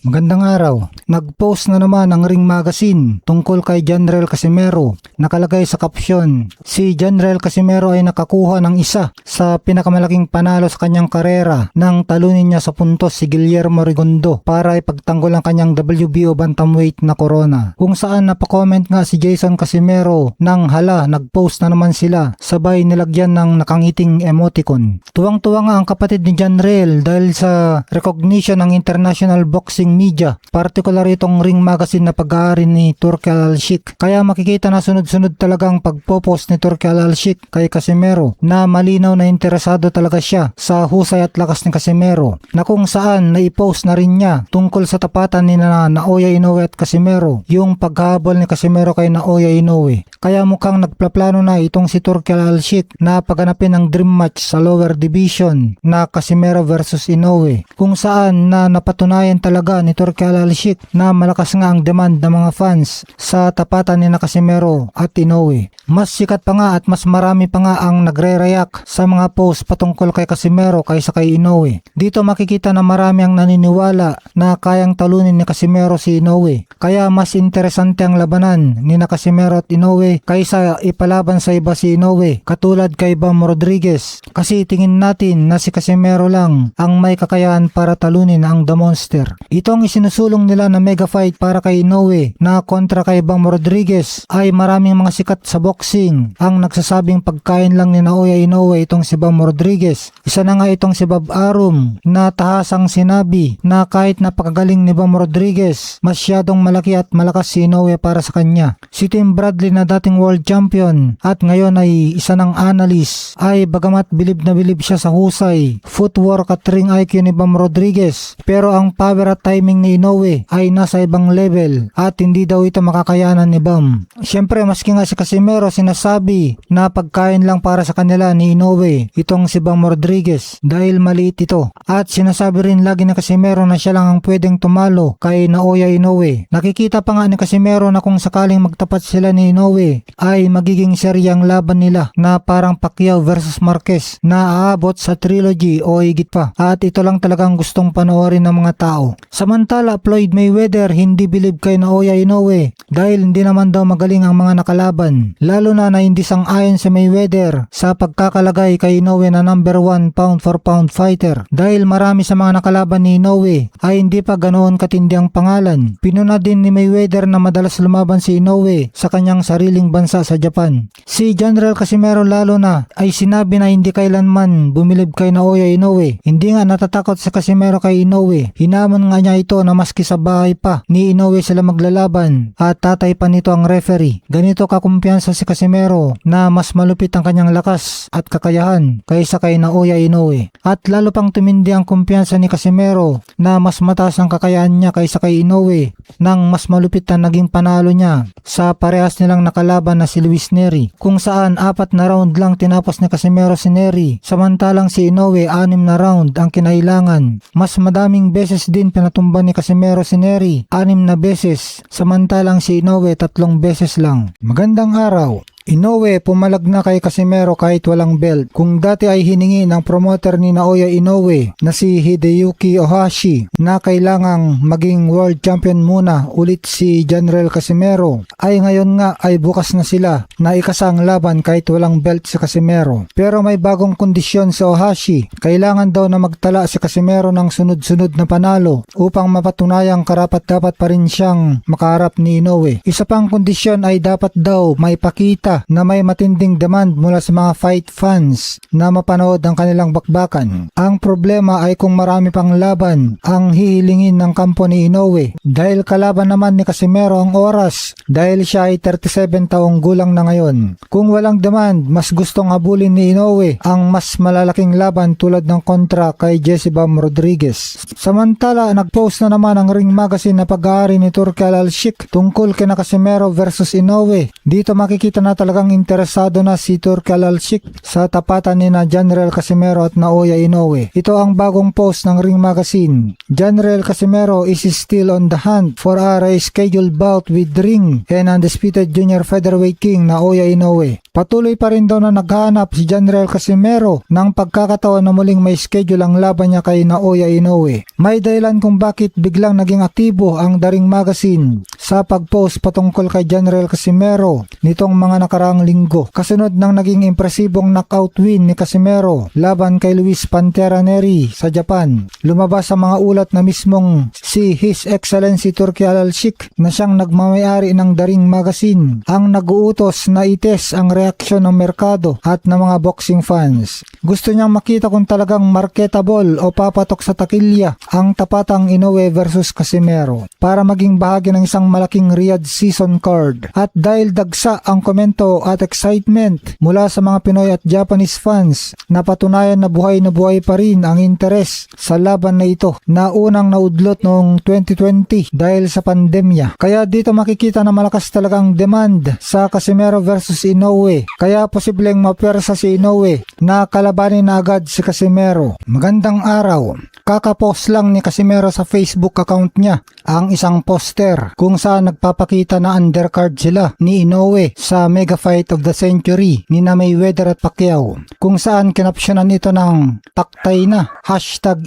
Magandang araw. Nag-post na naman ang Ring Magazine tungkol kay Janriel Casimero. Nakalagay sa caption, si Janriel Casimero ay nakakuha ng isa sa pinakamalaking panalo sa kanyang karera nang talunin niya sa puntos si Guillermo Rigondo para ipagtanggol ang kanyang WBO bantamweight na corona. Kung saan napakomment nga si Jason Casimero nang hala, nag-post na naman sila, sabay nilagyan ng nakangiting emoticon. Tuwang-tuwa nga ang kapatid ni Janriel dahil sa recognition ng international boxing media, particular itong Ring Magazine na pag-aari ni Turki Al-Sheikh. Kaya makikita na sunod-sunod talagang pagpopost ni Turki Al-Sheikh kay Casimero na malinaw na interesado talaga siya sa husay at lakas ni Casimero, na kung saan naipost na rin niya tungkol sa tapatan ni Naoya Inoue at Casimero, yung paghabol ni Casimero kay Naoya Inoue. Kaya mukhang nagplaplano na itong si Turki Al-Sheikh na paganapin ang dream match sa lower division na Casimero versus Inoue, kung saan na napatunayan talaga ni Turki Al-Sheikh na malakas nga ang demand ng mga fans sa tapatan ni Casimero at Inoue. Mas sikat pa nga at mas marami pa nga ang nagre-react sa mga post patungkol kay Casimero kaysa kay Inoue. Dito makikita na marami ang naniniwala na kayang talunin ni Casimero si Inoue. Kaya mas interesante ang labanan ni Casimero at Inoue kaysa ipalaban sa iba si Inoue, katulad kay Bam Rodriguez. Kasi tingin natin na si Casimero lang ang may kakayahan para talunin ang The Monster. Itong isinusulong nila na mega fight para kay Inoue na kontra kay Bam Rodriguez ay maraming mga sikat sa boxing ang nagsasabing pagkain lang ni Naoya Inoue itong si Bam Rodriguez. Isa na nga itong si Bob Arum na tahasang sinabi na kahit napakagaling ni Bam Rodriguez, masyadong malaki at malakas si Inoue para sa kanya. Si Tim Bradley na dating world champion at ngayon ay isa ng analyst ay bagamat bilib na bilib siya sa husay, footwork at ring IQ ni Bam Rodriguez, pero ang power at timing ni Inoue ay nasa ibang level at hindi daw ito makakayanan ni Bam. Siyempre maski nga si Casimero sinasabi na pagkain lang para sa kanila ni Inoue itong si Bam Rodriguez dahil maliit ito, at sinasabi rin lagi ni Casimero na siya lang ang pwedeng tumalo kay Naoya Inoue. Nakikita pa nga ni Casimero na kung sakaling magtapat sila ni Inoue ay magiging seryang laban nila na parang Pacquiao versus Marquez na aabot sa trilogy o higit pa, at ito lang talagang gustong panoorin ng mga tao. Samantala Floyd Mayweather hindi bilib kay Naoya Inoue dahil hindi naman daw magaling ang mga nakalaban, lalo na hindi sang-ayon si Mayweather sa pagkakalagay kay Inoue na number 1 pound for pound fighter dahil marami sa mga nakalaban ni Inoue ay hindi pa ganoon katindi ang pangalan. Pinuna din ni Mayweather na madalas lumaban si Inoue sa kanyang sariling bansa sa Japan. Si Janriel Casimero lalo na ay sinabi na hindi kailanman bumilib kay Naoya Inoue. Hindi nga natatakot si Casimero kay Inoue. Hinamon nga niya ito na maski sa bahay pa ni Inoue sila maglalaban at tatay pa nito ang referee. Ganito kakumpiyansa si Casimero na mas malupit ang kanyang lakas at kakayahan kaysa kay Naoya Inoue. At lalo pang tumindi ang kumpiyansa ni Casimero na mas mataas ang kakayahan niya kaysa kay Inoue nang mas malupit na naging panalo niya sa parehas nilang nakalaban na si Luis Nery, kung saan 4 na round lang tinapos ni Casimero si Nery, samantalang si Inoue 6 na round ang kinailangan. Mas madaming beses din pinatumba ni Casimero si Nery, 6 na beses, samantalang si Inoue 3 beses lang. Magandang araw. Inoue pumalag na kay Casimero kahit walang belt. Kung dati ay hiningi ng promoter ni Naoya Inoue na si Hideyuki Ohashi na kailangang maging world champion muna ulit si Janriel Casimero, ay ngayon nga ay bukas na sila na ikasang laban kahit walang belt si Casimero. Pero may bagong kondisyon si Ohashi. Kailangan daw na magtala si Casimero ng sunod-sunod na panalo upang mapatunayang karapat-dapat pa rin siyang makaharap ni Inoue. Isa pang kondisyon ay dapat daw maipakita na may matinding demand mula sa mga fight fans na mapanood ang kanilang bakbakan. Ang problema ay kung marami pang laban ang hihilingin ng kampo ni Inoue dahil kalaban naman ni Casimero ang oras dahil siya ay 37 taong gulang na ngayon. Kung walang demand, mas gustong habulin ni Inoue ang mas malalaking laban tulad ng kontra kay Jesse Bam Rodriguez. Samantala, nagpost na naman ang Ring Magazine na pag-aari ni Turki Al-Sheikh tungkol kina Casimero versus Inoue. Dito makikita na talaga talagang interesado na si Turki Alalshik sa tapatan ni na General Casimero at Naoya Inoue. Ito ang bagong post ng Ring Magazine. General Casimero is still on the hunt for a rescheduled bout with Ring and undisputed junior featherweight king Naoya Inoue. Patuloy pa rin daw na naghahanap si General Casimero ng pagkakataon na muling may schedule ang laban niya kay Naoya Inoue. May dahilan kung bakit biglang naging aktibo ang The Ring Magazine sa pagpost patungkol kay General Casimero nitong mga nakaraang linggo. Kasunod ng naging impresibong knockout win ni Casimero laban kay Luis Pantera Neri sa Japan. Lumabas sa mga ulat na mismong si His Excellency Turki Alalshik na siyang nagmamayari ng The Ring Magazine ang nag-uutos na ites ang reaksyon ng merkado at ng mga boxing fans. Gusto niyang makita kung talagang marketable o papatok sa takilya ang tapatang Inoue versus Casimero para maging bahagi ng isang malaking Riyadh season card. At dahil dagsa ang komento at excitement mula sa mga Pinoy at Japanese fans, napatunayan na buhay pa rin ang interes sa laban na ito na unang naudlot noong 2020 dahil sa pandemya. Kaya dito makikita na malakas talagang demand sa Casimero versus Inoue. Kaya posibleng mapersa si Inoue na kalabanin na agad si Casimero. Magandang araw. Kakapost lang ni Casimero sa Facebook account niya ang isang poster kung saan nagpapakita na undercard sila ni Inoue sa mega fight of the century ni na Mayweather at Pacquiao, kung saan kinapsyonan ito ng "Paktay na,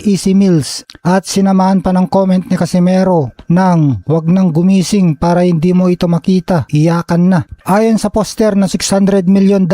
#EasyMeals" at sinamahan pa ng comment ni Casimero ng "Wag nang gumising para hindi mo ito makita, iyakan na." Ayon sa poster na $600 million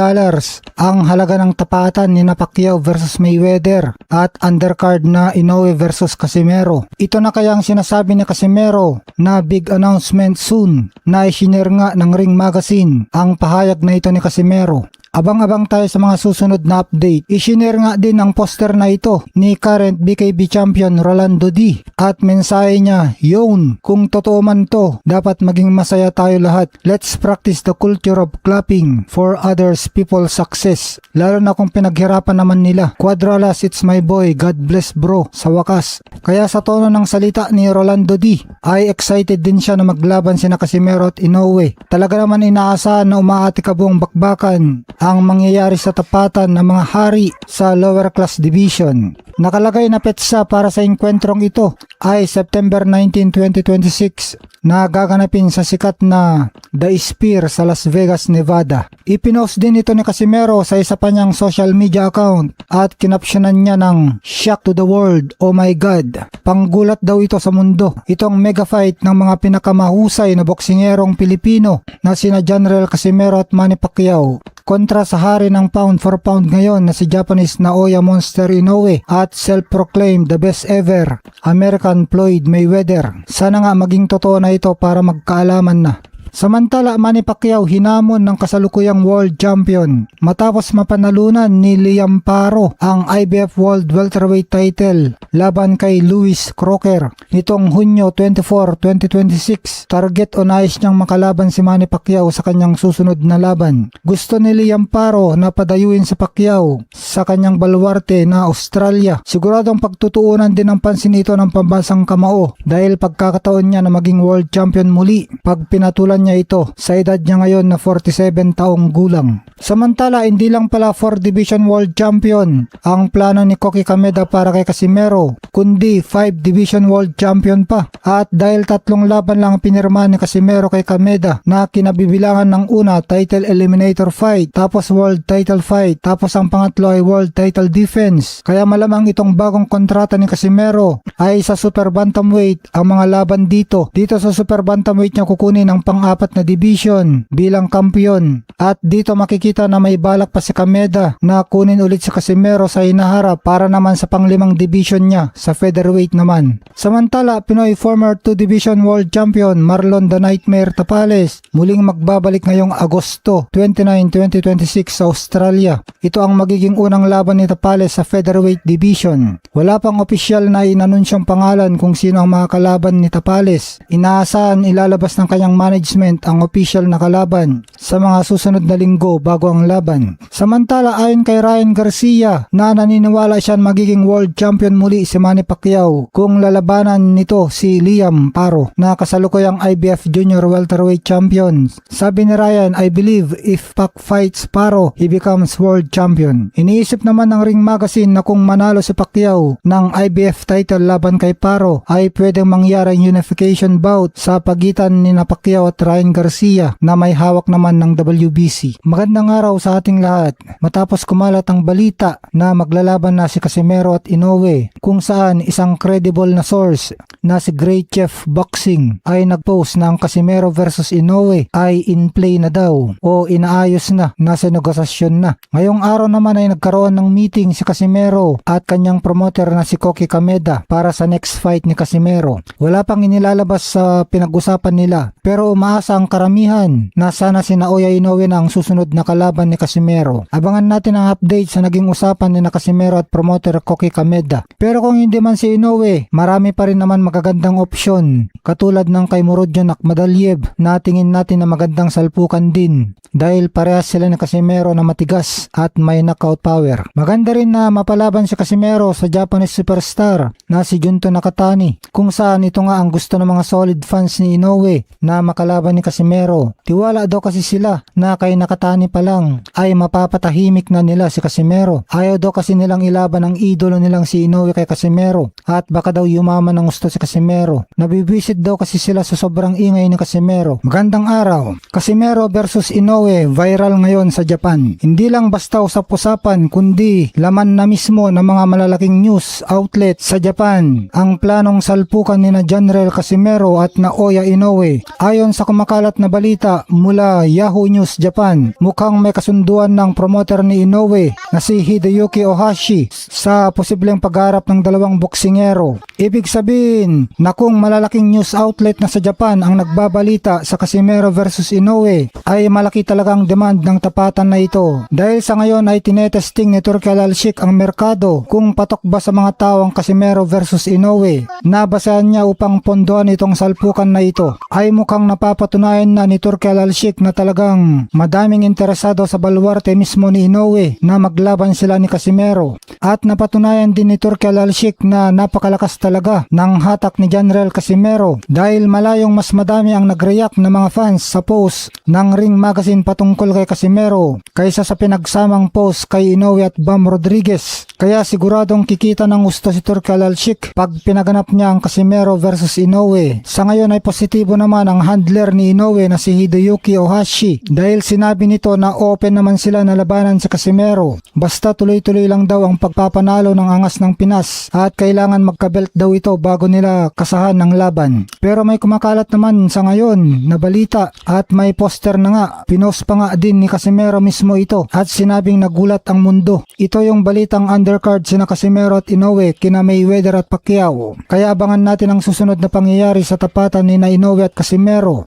ang halaga ng tapatan ni na Pacquiao versus Mayweather at undercard na Inoue versus Casimero. Ito na kaya ang sinasabi ni Casimero na big announcement soon na isinare nga ng Ring Magazine ang pahayag na ito ni Casimero. Abang-abang tayo sa mga susunod na update. Isinare nga din ang poster na ito ni current BKB champion Rolando D. At mensahe niya, "Yun, kung totoo man to, dapat maging masaya tayo lahat. Let's practice the culture of clapping for others people's success." Lalo na kung pinaghirapan naman nila. Quadralas, it's my boy, God bless bro, sa wakas. Kaya sa tono ng salita ni Rolando D, ay excited din siya na maglaban sina Casimero at Inoue. Talaga naman inaasahan na umaatikabong bakbakan ang mangyayari sa tapatan ng mga hari sa lower class division. Nakalagay na petsa para sa engkwentrong ito ay September 19, 2026 na gaganapin sa sikat na The Sphere sa Las Vegas, Nevada. Ipinost din ito ni Casimero sa isa pa niyang social media account at kinapsyonan niya ng "Shock to the world, oh my God." Panggulat daw ito sa mundo. Itong mega fight ng mga pinakamahusay na boksingerong Pilipino na sina General Casimero at Manny Pacquiao kontra sa hari ng pound for pound ngayon na si Japanese Naoya Monster Inoue at self-proclaimed the best ever American Floyd Mayweather. Sana nga maging totoo na ito para magkaalaman na. Samantala, Manny Pacquiao hinamon ng kasalukuyang world champion matapos mapanalunan ni Liam Paro ang IBF World Welterweight title laban kay Louis Crocker nitong Hunyo 24, 2026. Target on ice niyang makalaban si Manny Pacquiao sa kanyang susunod na laban. Gusto ni Liam Paro na padayuin si Pacquiao sa kanyang baluarte na Australia. Siguradong pagtutuunan din ng pansin ito ng pambansang kamao dahil pagkakataon niya na maging world champion muli pag pinatulan niya ito sa edad niya ngayon na 47 taong gulang. Samantala, hindi lang pala 4 Division World Champion ang plano ni Koki Kameda para kay Casimero, kundi 5 Division World Champion pa. At dahil 3 laban lang pinirma ni Casimero kay Kameda na kinabibilangan ng una title eliminator fight, tapos world title fight, tapos ang pangatlo ay world title defense. Kaya malamang itong bagong kontrata ni Casimero ay sa super bantamweight ang mga laban dito. Dito sa super bantamweight niya kukunin ang pang-apat na division bilang kampiyon. At dito makikita na may balak pa si Kameda na kunin ulit si Casimero sa hinaharap para naman sa pang-5 division niya sa featherweight naman. Samantala, Pinoy former 2 division world champion Marlon the Nightmare Tapales muling magbabalik ngayong Agosto 29, 2026 sa Australia. Ito ang magiging unang laban ni Tapales sa featherweight division. Wala pang opisyal na inanunsyong pangalan kung sino ang mga kalaban ni Tapales. Inaasahan ilalabas ng kanyang management announcement ang official na kalaban sa mga susunod na linggo bago ang laban. Samantala ayon kay Ryan Garcia na naniniwala siya magiging world champion muli si Manny Pacquiao kung lalabanan nito si Liam Paro na kasalukuyang IBF Junior Welterweight Champion. Sabi ni Ryan, I believe if Pac fights Paro, he becomes world champion. Iniisip naman ng Ring Magazine na kung manalo si Pacquiao ng IBF title laban kay Paro ay pwedeng mangyari unification bout sa pagitan ni Pacquiao at Ryan Garcia na may hawak naman ng WBC. Magandang araw sa ating lahat. Matapos kumalat ang balita na maglalaban na si Casimero at Inoue, kung saan isang credible na source na si Great Chef Boxing ay nagpost na ang Casimero versus Inoue ay in play na daw o inaayos na, nasa negosasyon na. Ngayong araw naman ay nagkaroon ng meeting si Casimero at kanyang promoter na si Koki Kameda para sa next fight ni Casimero. Wala pang inilalabas sa pinag-usapan nila pero umaasa ang karamihan na sana si Naoya Inoue na ang susunod na kalaban ni Casimero. Abangan natin ang update sa naging usapan ni Casimero at promoter Koki Kameda. Pero kung hindi man si Inoue, marami pa rin naman magagandang opsyon katulad ng kay Murodjon Akhmadaliev na tingin natin na magandang salpukan din dahil parehas sila ni Casimero na matigas at may knockout power. Maganda rin na mapalaban si Casimero sa Japanese superstar na si Junto Nakatani kung saan ito nga ang gusto ng mga solid fans ni Inoue na makalaban ni Casimero. Tiwala daw kasi sila na kay Nakatani pa lang ay mapapatahimik na nila si Casimero. Ayaw daw kasi nilang ilaban ang idolo nilang si Inoue kay Casimero at baka daw yumaman ng gusto si Casimero. Nabibisit daw kasi sila sa sobrang ingay ni Casimero. Magandang araw. Casimero versus Inoue viral ngayon sa Japan. Hindi lang basta usap-usapan kundi laman na mismo ng mga malalaking news outlet sa Japan ang planong salpukan ni na General Casimero at Naoya Inoue. Ayon sa kumakalat na balita mula Yahoo News Japan, mukhang may kasunduan ng promoter ni Inoue na si Hideyuki Ohashi sa posibleng pagharap ng dalawang boksingero. Ibig sabihin na kung malalaking news outlet na sa Japan ang nagbabalita sa Casimero versus Inoue ay malaki talagang demand ng tapatan na ito. Dahil sa ngayon ay tinetesting ni Turki Al-Sheikh ang merkado kung patok ba sa mga tao ang Casimero versus Inoue. Nabasahan niya upang pondohan itong salpukan na ito. Ay mukhang napapatunayan na ni Turki Al-Sheikh na talagang madaming interesado sa baluarte mismo ni Inoue na maglaban sila ni Casimero. At napatunayan din ni Turki Al-Sheikh na napakalakas talaga ng hatak ni General Casimero dahil malayong mas madami ang nag-react na mga fans sa post ng Ring Magazine patungkol kay Casimero kaysa sa pinagsamang post kay Inoue at Bam Rodriguez. Kaya siguradong kikita ng gusto si Turki Al-Sheikh pag pinaganap niya ang Casimero versus Inoue. Sa ngayon ay positibo naman ang handler ni Inoue na si Hideyuki Ohashi dahil sinabi nito na open naman sila na labanan si Casimero. Basta tuloy-tuloy lang daw ang pagpapanalo ng angas ng Pinas at kailangan magkabelt daw ito bago nila kasahan ng laban. Pero may kumakalat naman sa ngayon na balita at may poster na nga. Pinost pa nga din ni Casimero mismo ito at sinabing nagulat ang mundo. Ito yung balitang undercard sina Casimero at Inoue kina Mayweather at Pacquiao. Kaya abangan natin ang susunod na pangyayari sa tapatan ni na Inoue at Casimero.